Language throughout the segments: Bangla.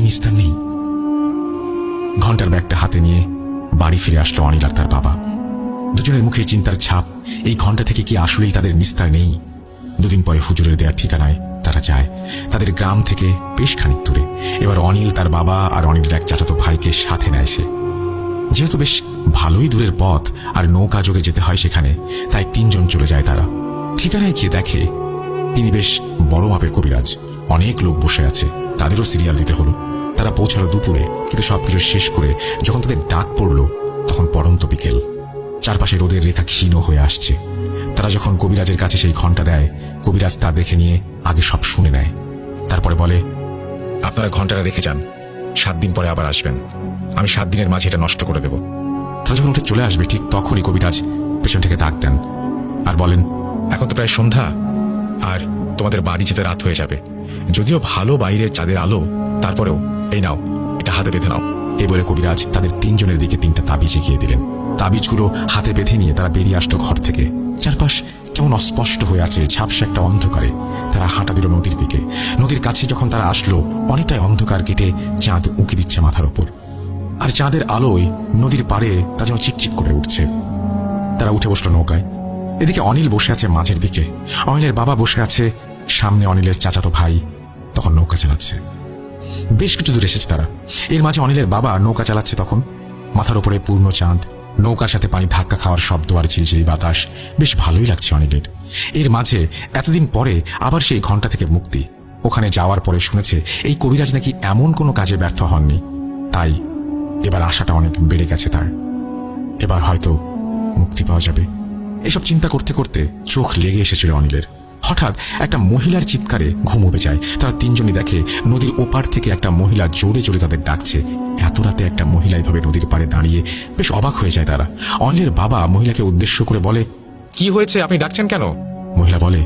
নিস্তার নেই। ঘন্টার ব্যাগটা হাতে নিয়ে বাড়ি ফিরে আসলো অনিল আর তার বাবা। দুজনের মুখে চিন্তার ছাপ। এই ঘন্টা থেকে কি আসলেই তাদের নিস্তার নেই? দুদিন পরে হুজুরের দেওয়ার ঠিকানায় তারা যায়, তাদের গ্রাম থেকে বেশ খানিক দূরে। এবার অনিল তার বাবা আর অনিলের এক চাচাতো ভাইকে সাথে নেয় সে। যেহেতু বেশ ভালোই দূরের পথ আর নৌকা যোগে যেতে হয় সেখানে, তাই তিনজন চলে যায় তারা। ঠিকানায় গিয়ে দেখে তিনি বেশ বড় মাপের কবিরাজ। অনেক লোক বসে আছে, তাদেরও সিরিয়াল দিতে হলো। তারা পৌঁছালো দুপুরে, কিন্তু সবকিছু শেষ করে যখন তাদের ডাক পড়ল তখন পড়ন্ত বিকেল। চারপাশে রোদের রেখা ক্ষীণ হয়ে আসছে। তারা যখন কবিরাজের কাছে সেই ঘন্টা দেয়, কবিরাজ তা দেখে নিয়ে আগে সব শুনে নেয়। তারপরে বলে, আপনারা ঘন্টাটা রেখে যান, 7 দিন পরে আবার আসবেন। আমি 7 দিনের মাঝে এটা নষ্ট করে দেব। তারা যখন উঠে চলে আসবে ঠিক তখনই কবিরাজ পেছন থেকে ডাক দেন আর বলেন, এখন তো প্রায় সন্ধ্যা, আর তোমাদের বাড়ি যেতে রাত হয়ে যাবে। যদিও ভালো বাইরের চাঁদের আলো, তারপরেও এই নাও, এটা হাতে বেঁধে নাও। এই বলে কবিরাজ তাদের তিনজনের দিকে 3টা তাবিজ এগিয়ে দিলেন। তাবিজগুলো হাতে বেঁধে নিয়ে তারা বেরিয়ে আসলো ঘর থেকে। চারপাশ কেমন অস্পষ্ট হয়ে আছে, ঝাপসা একটা অন্ধকারে। তারা হাঁটা দিল নদীর দিকে। নদীর কাছে যখন তারা আসলো, অনেকটাই অন্ধকার কেটে চাঁদ উঁকি দিচ্ছে মাথার ওপর, আর চাঁদের আলোয় নদীর পাড়ে তা যেন চিকচিক করে উঠছে। তারা উঠে বসলো নৌকায়। এদিকে অনিল বসে আছে মাঝের দিকে, অনিলের বাবা বসে আছে সামনে, অনিলের চাচাতো ভাই তখন নৌকা চালাচ্ছে। বেশ কিছু দূর এসেছে তারা। এর মাঝে অনিলের বাবা নৌকা চালাচ্ছে তখন। মাথার উপরে পূর্ণ চাঁদ, নৌকার সাথে পানি ধাক্কা খাওয়ার শব্দ আর ঝিরিঝিরি বাতাস, বেশ ভালোই লাগছে অনিলের। এর মাঝে এতদিন পরে আবার সেই ঘন্টা থেকে মুক্তি। ওখানে যাওয়ার পরে শুনেছে এই কবিরাজ নাকি এমন কোনো কাজে ব্যর্থ হননি, তাই এবার আশাটা অনেক বেড়ে গেছে তার। এবার হয়তো মুক্তি পাওয়া যাবে। এসব চিন্তা করতে করতে চোখ লেগে এসেছিল অনিলের। হঠাৎ একটা মহিলার চিৎকারে ঘুম উবে যায়। তারা তিনজনই দেখে নদীর ওপার থেকে একটা মহিলা জোরে জোরে তাদের ডাকছে। এত রাতে একটা মহিলা এভাবে নদীর পাড়ে দাঁড়িয়ে, বেশ অবাক হয়ে যায় তারা। অনিলের বাবা মহিলাকে উদ্দেশ্য করে বলে, কি হয়েছে, আপনি ডাকছেন কেন? মহিলা বলে,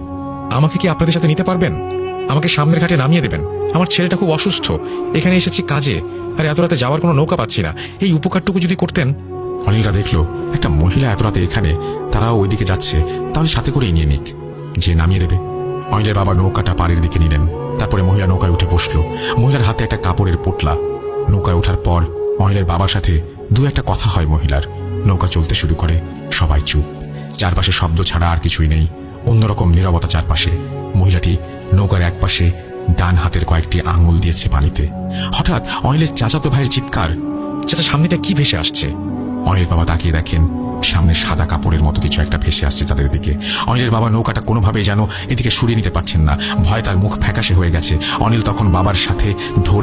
আমাকে কি আপনাদের সাথে নিতে পারবেন? আমাকে সামনের ঘাটে নামিয়ে দেবেন। আমার ছেলেটা খুব অসুস্থ, এখানে এসেছি কাজে, আর এত রাতে যাওয়ার কোনো নৌকা পাচ্ছি না। এই উপকারটুকু যদি করতেন। অনিলরা দেখলো একটা মহিলা এত রাতে এখানে, তারাও ওইদিকে যাচ্ছে, তাহলে সাথে করেই নিয়ে নিক, যে নামিয়ে দেবে। অনিলের বাবা নৌকাটা পাড়ের দিকে নিলেন। তারপরে মহিলা নৌকায় উঠে বসলো। মহিলার হাতে একটা কাপড়ের পোটলা। নৌকায় ওঠার পর অনিলের বাবার সাথে দু একটা কথা হয় মহিলার। নৌকা চলতে শুরু করে। সবাই চুপ, চারপাশে শব্দ ছাড়া আর কিছুই নেই। অন্যরকম নীরবতা চারপাশে। মহিলাটি নৌকার একপাশে ডান হাতের কয়েকটি আঙুল দিয়েছে পানিতে। হঠাৎ অনিলের চাচাতো ভাইয়ের চিৎকার, চাচা সামনেটা কি ভেসে আসছে? অনিলের বাবা তাকিয়ে দেখেন সামনে সাদা কাপড়ের মতো কিছু একটা ভেসে আসছে তাদের দিকে। অনিলের বাবা নৌকাটা কোনোভাবেই যেন এদিকে সরিয়ে নিতে পারছেন না। ভয় তার মুখ ফ্যাকাশে হয়ে গেছে। অনিল তখন বাবার সাথে ধরে